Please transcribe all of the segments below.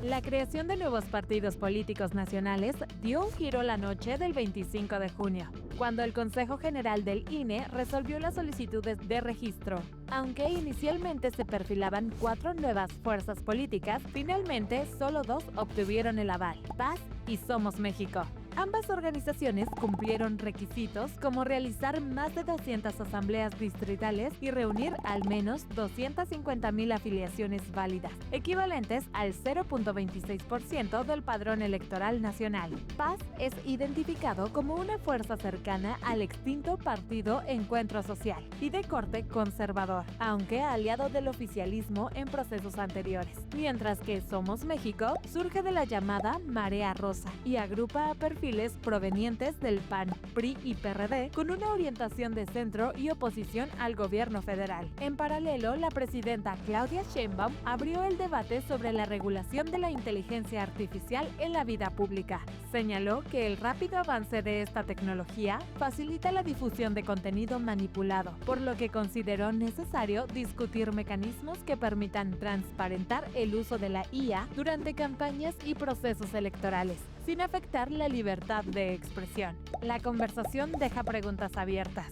La creación de nuevos partidos políticos nacionales dio un giro la noche del 25 de junio, cuando el Consejo General del INE resolvió las solicitudes de registro. Aunque inicialmente se perfilaban 4 nuevas fuerzas políticas, finalmente solo 2 obtuvieron el aval: Paz y Somos México. Ambas organizaciones cumplieron requisitos como realizar más de 200 asambleas distritales y reunir al menos 250,000 afiliaciones válidas, equivalentes al 0.26% del padrón electoral nacional. Paz es identificado como una fuerza cercana al extinto partido Encuentro Social y de corte conservador, aunque aliado del oficialismo en procesos anteriores, mientras que Somos México surge de la llamada Marea Rosa y agrupa a perfiles provenientes del PAN, PRI y PRD con una orientación de centro y oposición al gobierno federal. En paralelo, la presidenta Claudia Sheinbaum abrió el debate sobre la regulación de la inteligencia artificial en la vida pública. Señaló que el rápido avance de esta tecnología facilita la difusión de contenido manipulado, por lo que consideró necesario discutir mecanismos que permitan transparentar el uso de la IA durante campañas y procesos electorales, sin afectar la libertad de expresión. La conversación deja preguntas abiertas.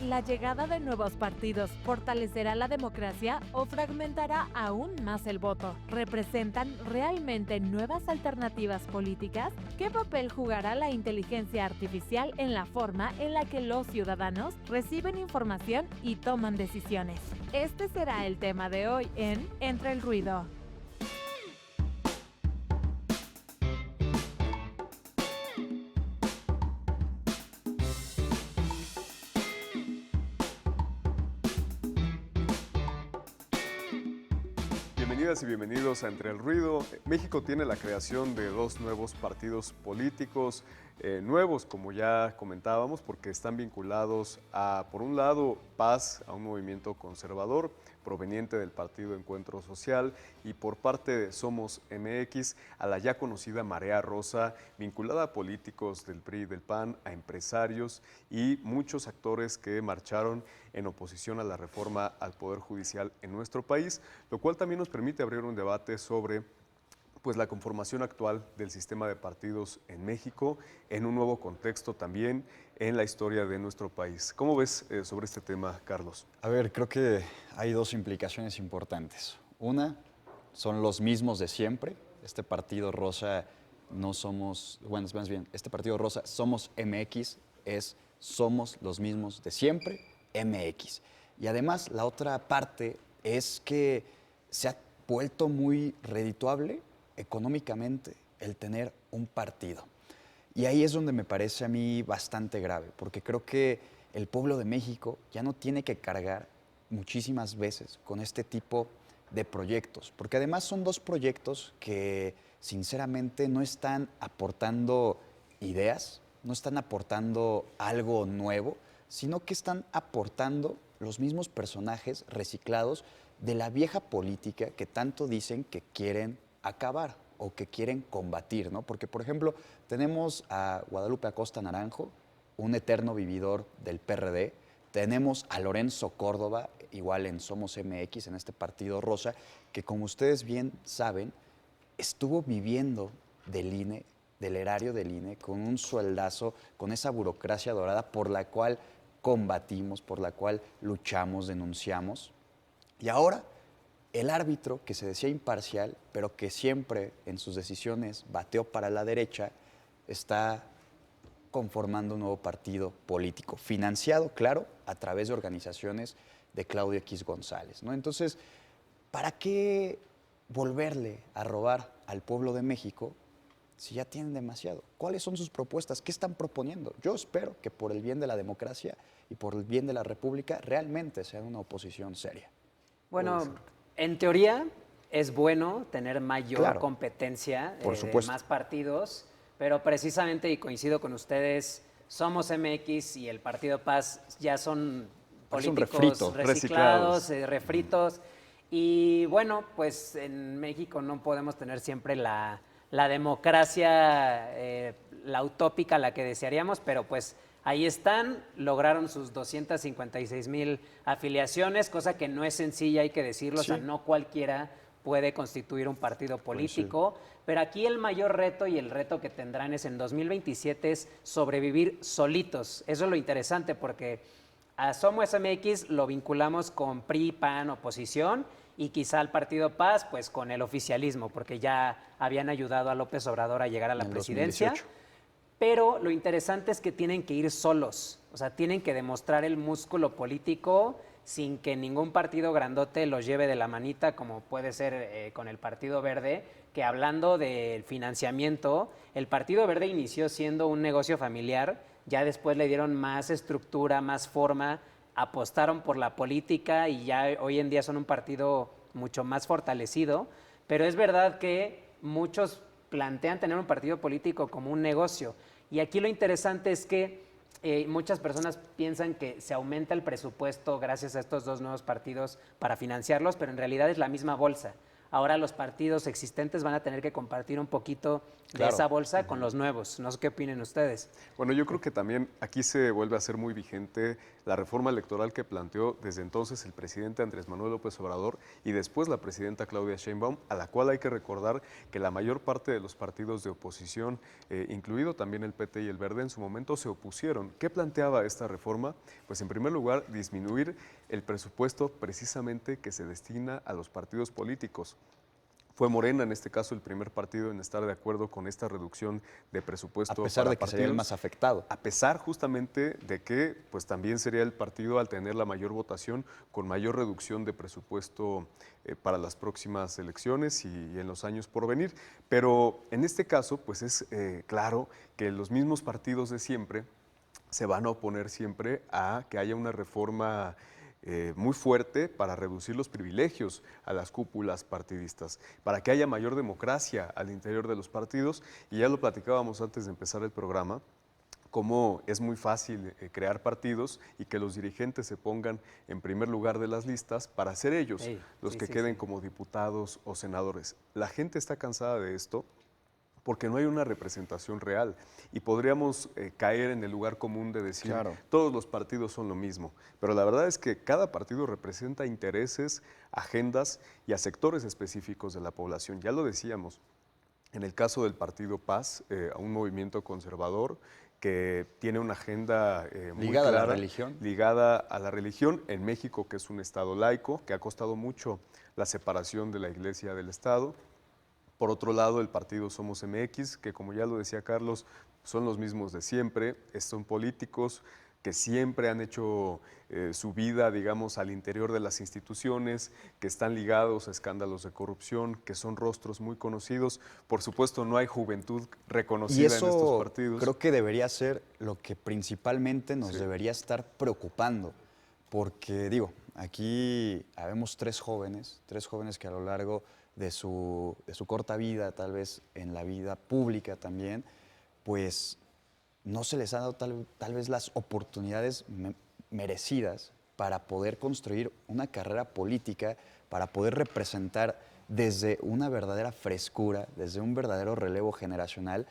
¿La llegada de nuevos partidos fortalecerá la democracia o fragmentará aún más el voto? ¿Representan realmente nuevas alternativas políticas? ¿Qué papel jugará la inteligencia artificial en la forma en la que los ciudadanos reciben información y toman decisiones? Este será el tema de hoy en Entre el Ruido. Bienvenidas y bienvenidos a Entre el Ruido. México tiene la creación de 2 nuevos partidos políticos, nuevos como ya comentábamos, porque están vinculados a, por un lado, Paz, a un movimiento conservador proveniente del partido Encuentro Social, y por parte de Somos MX a la ya conocida Marea Rosa, vinculada a políticos del PRI y del PAN, a empresarios y muchos actores que marcharon en oposición a la reforma al Poder Judicial en nuestro país, lo cual también nos permite abrir un debate sobre la conformación actual del sistema de partidos en México, en un nuevo contexto también en la historia de nuestro país. ¿Cómo ves sobre este tema, Carlos? A ver, creo que hay 2 implicaciones importantes. Una, son los mismos de siempre. Este partido rosa no somos, bueno, más bien, este partido rosa Somos MX es somos los mismos de siempre, MX. Y además, la otra parte es que se ha vuelto muy redituable económicamente el tener un partido. Y ahí es donde me parece a mí bastante grave, porque creo que el pueblo de México ya no tiene que cargar muchísimas veces con este tipo de proyectos, porque además son 2 proyectos que sinceramente no están aportando ideas, no están aportando algo nuevo, sino que están aportando los mismos personajes reciclados de la vieja política que tanto dicen que quieren acabar o que quieren combatir, ¿no? Porque, por ejemplo, tenemos a Guadalupe Acosta Naranjo, un eterno vividor del PRD, tenemos a Lorenzo Córdoba, igual en Somos MX, en este partido rosa, que como ustedes bien saben, estuvo viviendo del INE, del erario del INE, con un sueldazo, con esa burocracia dorada por la cual combatimos, por la cual luchamos, denunciamos. Y ahora, el árbitro que se decía imparcial, pero que siempre en sus decisiones bateó para la derecha, está conformando un nuevo partido político, financiado, claro, a través de organizaciones de Claudio X González, ¿no? Entonces, ¿para qué volverle a robar al pueblo de México si ya tienen demasiado? ¿Cuáles son sus propuestas? ¿Qué están proponiendo? Yo espero que por el bien de la democracia y por el bien de la República realmente sean una oposición seria. Bueno, en teoría es bueno tener mayor Claro, competencia, por supuesto. más partidos, pero precisamente, y coincido con ustedes, Somos MX y el Partido Paz ya son políticos reciclados, refritos. Y bueno, pues en México no podemos tener siempre la democracia, la utópica, la que desearíamos, pero pues ahí están, lograron sus 256,000 afiliaciones, cosa que no es sencilla, hay que decirlo, sí. O sea, no cualquiera puede constituir un partido político, pero aquí el mayor reto y el reto que tendrán es en 2027 es sobrevivir solitos. Eso es lo interesante porque a Somos MX lo vinculamos con PRI, PAN, oposición, y quizá al Partido Paz pues con el oficialismo, porque ya habían ayudado a López Obrador a llegar a la presidencia. 2018. Pero lo interesante es que tienen que ir solos, o sea, tienen que demostrar el músculo político sin que ningún partido grandote los lleve de la manita, como puede ser con el Partido Verde, que hablando del financiamiento, el Partido Verde inició siendo un negocio familiar, ya después le dieron más estructura, más forma, apostaron por la política y ya hoy en día son un partido mucho más fortalecido, pero es verdad que muchos plantean tener un partido político como un negocio. Y aquí lo interesante es que muchas personas piensan que se aumenta el presupuesto gracias a estos dos nuevos partidos para financiarlos, pero en realidad es la misma bolsa. Ahora los partidos existentes van a tener que compartir un poquito de esa bolsa con los nuevos. No sé qué opinen ustedes. Bueno, yo creo que también aquí se vuelve a ser muy vigente la reforma electoral que planteó desde entonces el presidente Andrés Manuel López Obrador y después la presidenta Claudia Sheinbaum, a la cual hay que recordar que la mayor parte de los partidos de oposición, incluido también el PT y el Verde, en su momento se opusieron. ¿Qué planteaba esta reforma? Pues en primer lugar, disminuir el presupuesto precisamente que se destina a los partidos políticos. Fue Morena, en este caso, el primer partido en estar de acuerdo con esta reducción de presupuesto. A pesar de que sería el más afectado. A pesar justamente de que pues, también sería el partido, al tener la mayor votación, con mayor reducción de presupuesto para las próximas elecciones y en los años por venir. Pero en este caso, pues es claro que los mismos partidos de siempre se van a oponer siempre a que haya una reforma muy fuerte para reducir los privilegios a las cúpulas partidistas, para que haya mayor democracia al interior de los partidos. Y ya lo platicábamos antes de empezar el programa, cómo es muy fácil crear partidos y que los dirigentes se pongan en primer lugar de las listas para ser ellos los que queden como diputados o senadores. La gente está cansada de esto porque no hay una representación real y podríamos caer en el lugar común de decir todos los partidos son lo mismo, pero la verdad es que cada partido representa intereses, agendas y a sectores específicos de la población. Ya lo decíamos, en el caso del Partido Paz, a un movimiento conservador que tiene una agenda muy ligada clara, a la religión. Ligada a la religión en México, que es un estado laico, que ha costado mucho la separación de la iglesia del Estado. Por otro lado, el partido Somos MX, que como ya lo decía Carlos, son los mismos de siempre, son políticos que siempre han hecho su vida, digamos, al interior de las instituciones, que están ligados a escándalos de corrupción, que son rostros muy conocidos. Por supuesto, no hay juventud reconocida en estos partidos. Creo que debería ser lo que principalmente nos debería estar preocupando, porque digo, aquí habemos tres jóvenes que a lo largo de su corta vida, tal vez en la vida pública también, pues no se les ha dado tal vez las oportunidades merecidas para poder construir una carrera política, para poder representar desde una verdadera frescura, desde un verdadero relevo generacional,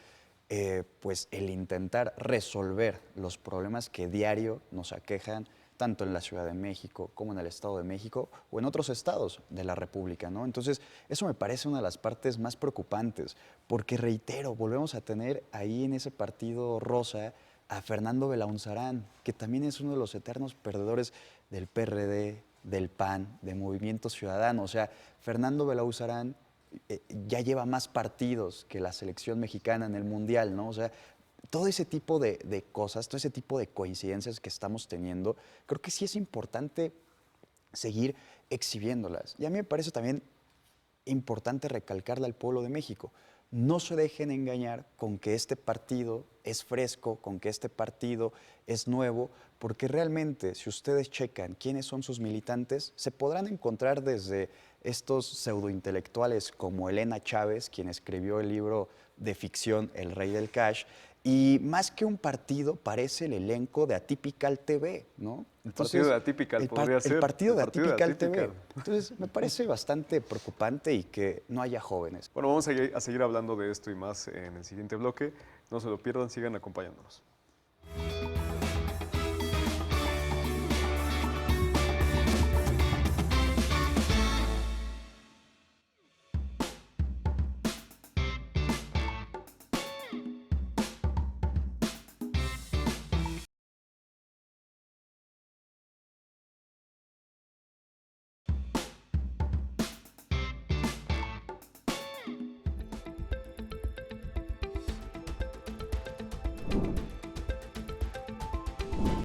pues el intentar resolver los problemas que diario nos aquejan, tanto en la Ciudad de México como en el Estado de México o en otros estados de la República, ¿no? Entonces, eso me parece una de las partes más preocupantes, porque reitero, volvemos a tener ahí en ese partido rosa a Fernando Belaunzarán, que también es uno de los eternos perdedores del PRD, del PAN, de Movimiento Ciudadano. O sea, Fernando Belaunzarán ya lleva más partidos que la selección mexicana en el Mundial, ¿no? O sea, todo ese tipo de cosas, todo ese tipo de coincidencias que estamos teniendo, creo que sí es importante seguir exhibiéndolas. Y a mí me parece también importante recalcarle al pueblo de México, no se dejen engañar con que este partido es fresco, con que este partido es nuevo, porque realmente si ustedes checan quiénes son sus militantes, se podrán encontrar desde estos pseudointelectuales como Elena Chávez, quien escribió el libro de ficción El Rey del Cash, y más que un partido, parece el elenco de Atypical TV, ¿no? Entonces, el partido de Atypical podría ser. El partido de Atypical TV. Entonces, me parece bastante preocupante y que no haya jóvenes. Bueno, vamos a seguir hablando de esto y más en el siguiente bloque. No se lo pierdan, sigan acompañándonos.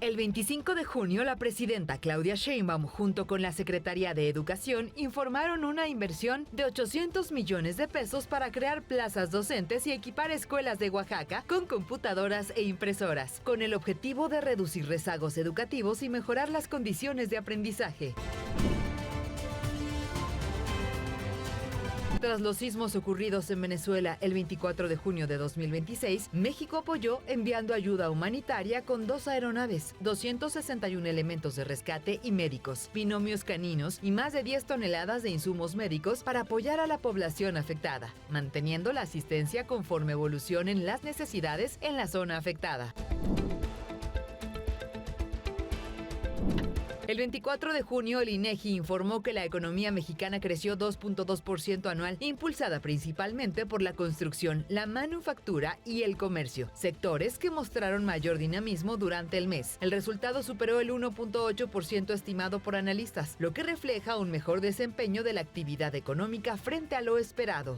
El 25 de junio, la presidenta Claudia Sheinbaum, junto con la Secretaría de Educación, informaron una inversión de 800 millones de pesos para crear plazas docentes y equipar escuelas de Oaxaca con computadoras e impresoras, con el objetivo de reducir rezagos educativos y mejorar las condiciones de aprendizaje. Tras los sismos ocurridos en Venezuela el 24 de junio de 2026, México apoyó enviando ayuda humanitaria con 2 aeronaves, 261 elementos de rescate y médicos, binomios caninos y más de 10 toneladas de insumos médicos para apoyar a la población afectada, manteniendo la asistencia conforme evolucionen las necesidades en la zona afectada. El 24 de junio, el INEGI informó que la economía mexicana creció 2.2% anual, impulsada principalmente por la construcción, la manufactura y el comercio, sectores que mostraron mayor dinamismo durante el mes. El resultado superó el 1.8% estimado por analistas, lo que refleja un mejor desempeño de la actividad económica frente a lo esperado.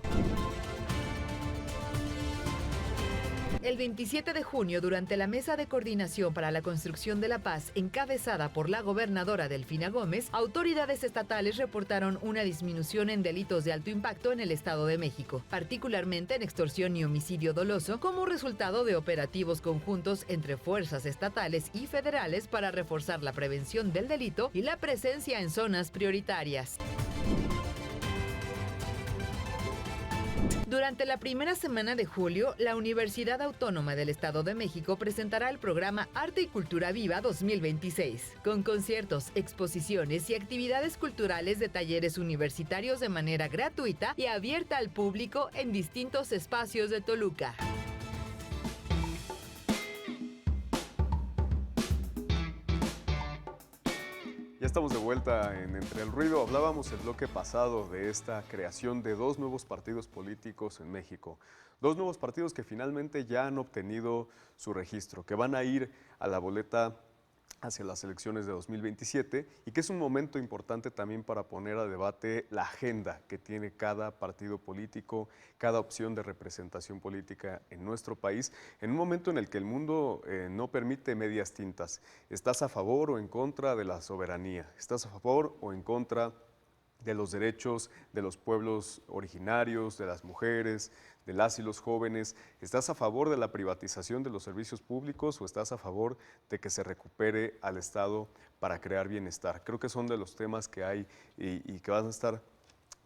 El 27 de junio, durante la Mesa de Coordinación para la Construcción de la Paz, encabezada por la gobernadora Delfina Gómez, autoridades estatales reportaron una disminución en delitos de alto impacto en el Estado de México, particularmente en extorsión y homicidio doloso, como resultado de operativos conjuntos entre fuerzas estatales y federales para reforzar la prevención del delito y la presencia en zonas prioritarias. Durante la primera semana de julio, la Universidad Autónoma del Estado de México presentará el programa Arte y Cultura Viva 2026, con conciertos, exposiciones y actividades culturales de talleres universitarios de manera gratuita y abierta al público en distintos espacios de Toluca. Ya estamos de vuelta en Entre el Ruido. Hablábamos el bloque pasado de esta creación de 2 nuevos partidos políticos en México. 2 nuevos partidos que finalmente ya han obtenido su registro, que van a ir a la boleta hacia las elecciones de 2027 y que es un momento importante también para poner a debate la agenda que tiene cada partido político, cada opción de representación política en nuestro país, en un momento en el que el mundo no permite medias tintas. ¿Estás a favor o en contra de la soberanía? ¿Estás a favor o en contra de los derechos de los pueblos originarios, de las mujeres, de las y los jóvenes? ¿Estás a favor de la privatización de los servicios públicos o estás a favor de que se recupere al Estado para crear bienestar? Creo que son de los temas que hay y que van a estar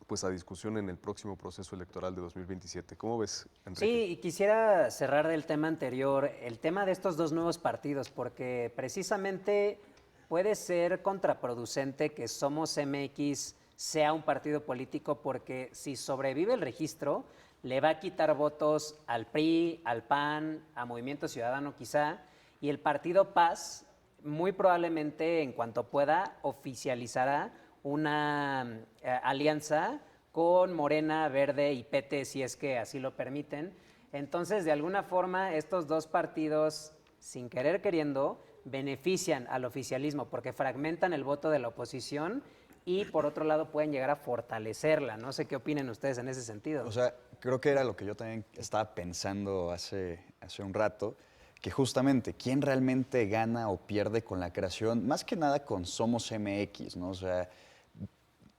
pues a discusión en el próximo proceso electoral de 2027. ¿Cómo ves, Enrique? Sí, y quisiera cerrar del tema anterior, el tema de estos 2 nuevos partidos, porque precisamente puede ser contraproducente que Somos MX sea un partido político, porque si sobrevive el registro, le va a quitar votos al PRI, al PAN, a Movimiento Ciudadano quizá, y el partido Paz muy probablemente en cuanto pueda oficializará una alianza con Morena, Verde y PT, si es que así lo permiten. Entonces, de alguna forma, estos 2 partidos, sin querer queriendo, benefician al oficialismo porque fragmentan el voto de la oposición y por otro lado pueden llegar a fortalecerla. No sé qué opinen ustedes en ese sentido. O sea, creo que era lo que yo también estaba pensando hace un rato, que justamente quién realmente gana o pierde con la creación, más que nada con Somos MX, ¿no? O sea,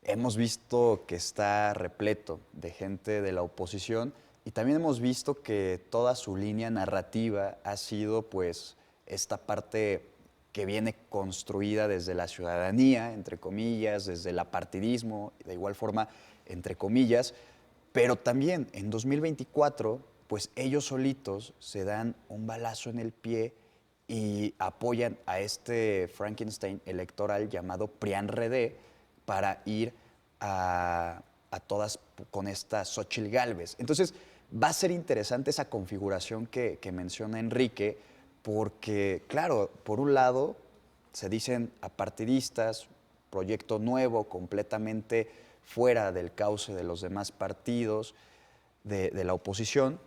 hemos visto que está repleto de gente de la oposición y también hemos visto que toda su línea narrativa ha sido pues esta parte que viene construida desde la ciudadanía, entre comillas, desde el apartidismo, de igual forma, entre comillas, pero también en 2024, pues ellos solitos se dan un balazo en el pie y apoyan a este Frankenstein electoral llamado PRIAN-RD para ir a todas con esta Xóchitl Gálvez. Entonces, va a ser interesante esa configuración que menciona Enrique, porque, claro, por un lado se dicen apartidistas, proyecto nuevo, completamente fuera del cauce de los demás partidos de la oposición,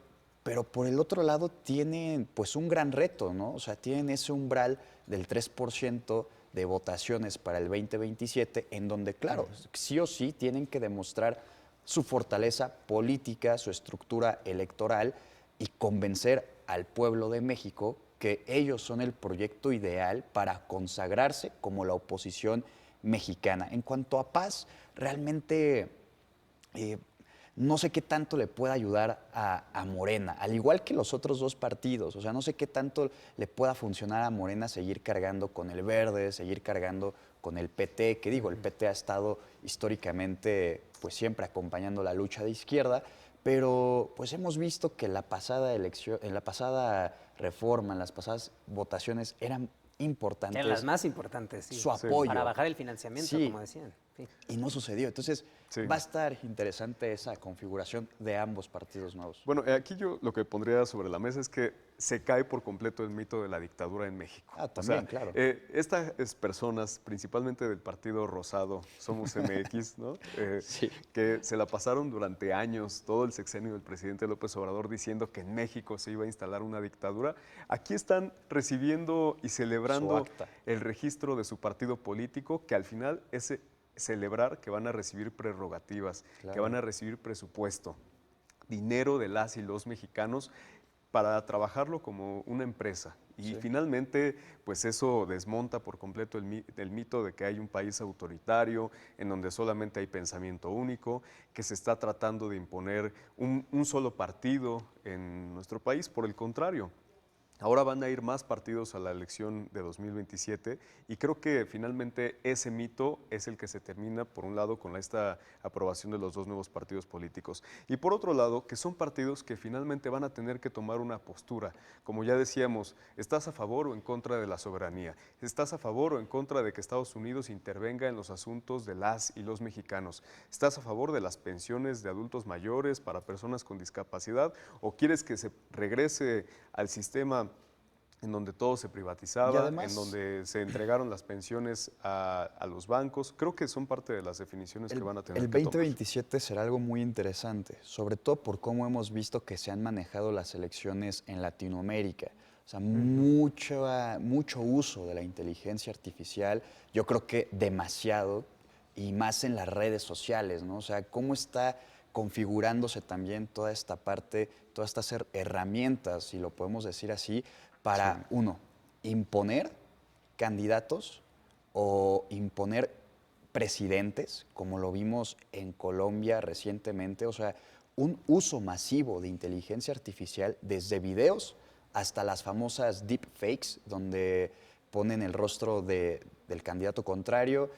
pero por el otro lado tienen pues un gran reto, ¿no? O sea, tienen ese umbral del 3% de votaciones para el 2027, en donde, claro, sí o sí tienen que demostrar su fortaleza política, su estructura electoral y convencer al pueblo de México que ellos son el proyecto ideal para consagrarse como la oposición mexicana. En cuanto a paz, realmente no sé qué tanto le pueda ayudar a Morena, al igual que los otros dos partidos. O sea, no sé qué tanto le pueda funcionar a Morena seguir cargando con el Verde, seguir cargando con el PT, que digo, el PT ha estado históricamente pues siempre acompañando la lucha de izquierda, pero pues hemos visto que en la pasada elección, en la pasada reforma, en las pasadas votaciones eran importantes. En las más importantes, sí. Su apoyo. Para bajar el financiamiento, Sí. como decían. Sí. Y no sucedió. Entonces, va a estar interesante esa configuración de ambos partidos nuevos. Bueno, aquí yo lo que pondría sobre la mesa es que se cae por completo el mito de la dictadura en México. Ah, también, claro. Estas personas, principalmente del Partido Rosado, Somos MX, ¿no? Sí. Que se la pasaron durante años, todo el sexenio del presidente López Obrador, diciendo que en México se iba a instalar una dictadura. Aquí están recibiendo y celebrando el registro de su partido político, que al final es celebrar que van a recibir prerrogativas, que van a recibir presupuesto, dinero de las y los mexicanos para trabajarlo como una empresa. Y finalmente, pues eso desmonta por completo el mito de que hay un país autoritario, en donde solamente hay pensamiento único, que se está tratando de imponer un solo partido en nuestro país. Por el contrario, ahora van a ir más partidos a la elección de 2027 y creo que finalmente ese mito es el que se termina, por un lado, con esta aprobación de los dos nuevos partidos políticos y por otro lado, que son partidos que finalmente van a tener que tomar una postura. Como ya decíamos, ¿estás a favor o en contra de la soberanía? ¿Estás a favor o en contra de que Estados Unidos intervenga en los asuntos de las y los mexicanos? ¿Estás a favor de las pensiones de adultos mayores para personas con discapacidad o quieres que se regrese al sistema en donde todo se privatizaba, además, en donde se entregaron las pensiones a los bancos? Creo que son parte de las definiciones que van a tener el que 2027 será algo muy interesante, sobre todo por cómo hemos visto que se han manejado las elecciones en Latinoamérica. O sea, mucho uso de la inteligencia artificial, yo creo que demasiado, y más en las redes sociales, ¿no? O sea, cómo está configurándose también toda esta parte, todas estas herramientas, si lo podemos decir así, para, uno, imponer candidatos o imponer presidentes, como lo vimos en Colombia recientemente. O sea, un uso masivo de inteligencia artificial desde videos hasta las famosas deepfakes, donde ponen el rostro del candidato contrario,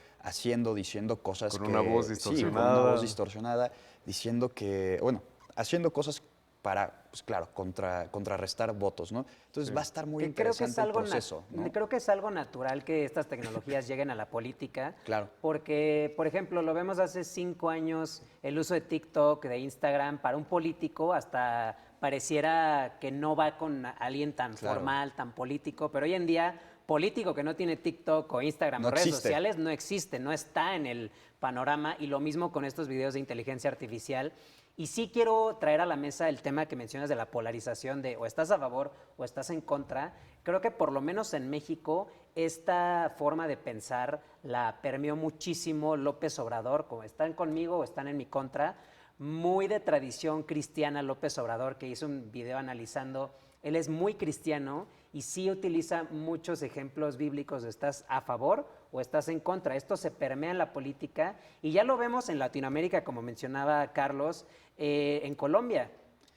diciendo cosas con una voz distorsionada. Sí, con una voz distorsionada, diciendo que, bueno, haciendo cosas para, pues claro, contrarrestar votos, ¿no? Entonces va a estar muy interesante el proceso, ¿no? Creo que es algo natural que estas tecnologías lleguen a la política. Claro. Porque, por ejemplo, lo vemos hace 5 años, el uso de TikTok, de Instagram, para un político hasta pareciera que no va con alguien tan formal, tan político, pero hoy en día político que no tiene TikTok o Instagram o redes sociales no existe, no está en el panorama, y lo mismo con estos videos de inteligencia artificial. Y sí quiero traer a la mesa el tema que mencionas de la polarización de o estás a favor o estás en contra. Creo que por lo menos en México esta forma de pensar la permeó muchísimo López Obrador, como están conmigo o están en mi contra, muy de tradición cristiana López Obrador, que hizo un video analizando, él es muy cristiano y sí utiliza muchos ejemplos bíblicos de estás a favor o estás en contra. Esto se permea en la política y ya lo vemos en Latinoamérica, como mencionaba Carlos, en Colombia.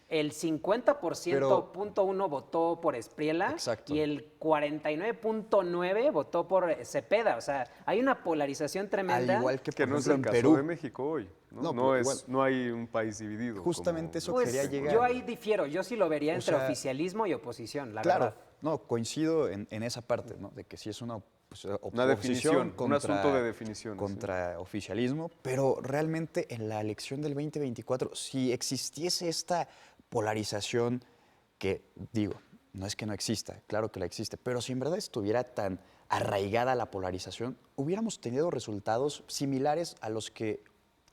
El 50.1 votó por Espriella. Exacto. Y el 49.9 votó por Cepeda. O sea, hay una polarización tremenda. Al igual que no es el caso Perú. de México hoy. No, No hay un país dividido. Justamente eso Pues, quería llegar. yo ahí difiero. Yo sí lo vería entre oficialismo y oposición, la verdad. No, coincido en esa parte, ¿no? De que sí es una definición, contra, un asunto de definición. Contra oficialismo, pero realmente en la elección del 2024, si existiese esta polarización, que digo, no es que no exista, claro que la existe, pero si en verdad estuviera tan arraigada la polarización, hubiéramos tenido resultados similares a los que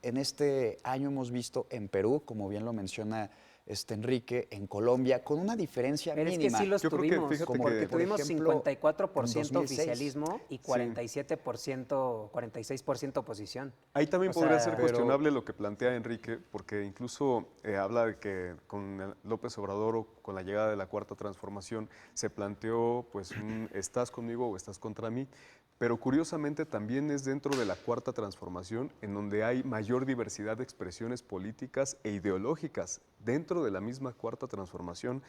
en este año hemos visto en Perú, como bien lo menciona Enrique, en Colombia, con una diferencia Pero mínima. es que sí los Yo creo que, tuvimos, fíjate porque que, por tuvimos ejemplo, 54% en 2006. oficialismo y 47%, 46% oposición. ahí también O podría sea, ser cuestionable lo que plantea Enrique, porque incluso habla de que con López Obrador o con la llegada de la Cuarta Transformación se planteó pues un estás conmigo o estás contra mí, pero curiosamente también es dentro de la Cuarta Transformación en donde hay mayor diversidad de expresiones políticas e ideológicas. Dentro de la misma Cuarta Transformación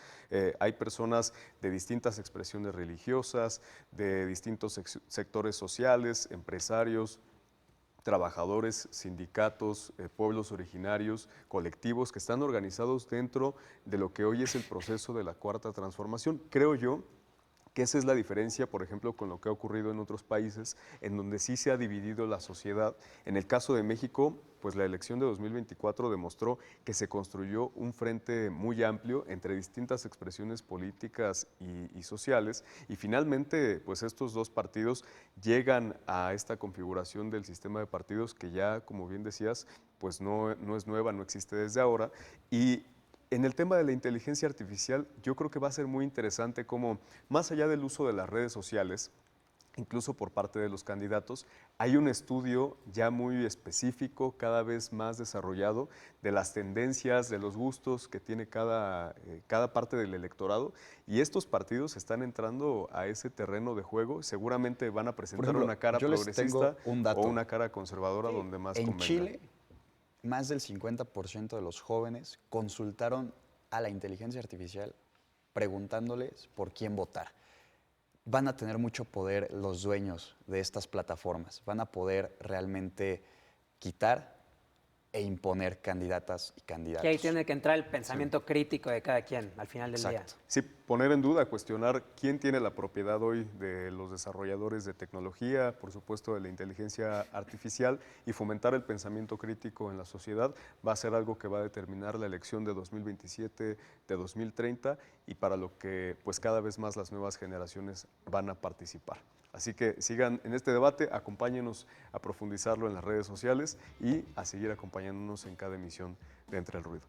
hay personas de distintas expresiones religiosas, de distintos sectores sociales, empresarios, trabajadores, sindicatos, pueblos originarios, colectivos que están organizados dentro de lo que hoy es el proceso de la Cuarta Transformación. Creo yo que esa es la diferencia, por ejemplo, con lo que ha ocurrido en otros países, en donde sí se ha dividido la sociedad. En el caso de México, pues la elección de 2024 demostró que se construyó un frente muy amplio entre distintas expresiones políticas y sociales, y finalmente, pues estos dos partidos llegan a esta configuración del sistema de partidos que ya, como bien decías, pues no es nueva, no existe desde ahora, y en el tema de la inteligencia artificial, yo creo que va a ser muy interesante cómo, más allá del uso de las redes sociales, incluso por parte de los candidatos, hay un estudio ya muy específico, cada vez más desarrollado, de las tendencias, de los gustos que tiene cada parte del electorado, y estos partidos están entrando a ese terreno de juego. Seguramente van a presentar ejemplo, una cara yo les progresista tengo un dato. o una cara conservadora donde más En convenga. Chile, más del 50% de los jóvenes consultaron a la inteligencia artificial preguntándoles por quién votar. Van a tener mucho poder los dueños de estas plataformas. Van a poder realmente quitar e imponer candidatas y candidatos. que ahí tiene que entrar el pensamiento crítico de cada quien al final del día. Sí, poner en duda, cuestionar quién tiene la propiedad hoy de los desarrolladores de tecnología, por supuesto de la inteligencia artificial, y fomentar el pensamiento crítico en la sociedad va a ser algo que va a determinar la elección de 2027, de 2030, y para lo que pues cada vez más las nuevas generaciones van a participar. Así que sigan en este debate, acompáñenos a profundizarlo en las redes sociales y a seguir acompañándonos en cada emisión de Entre el Ruido.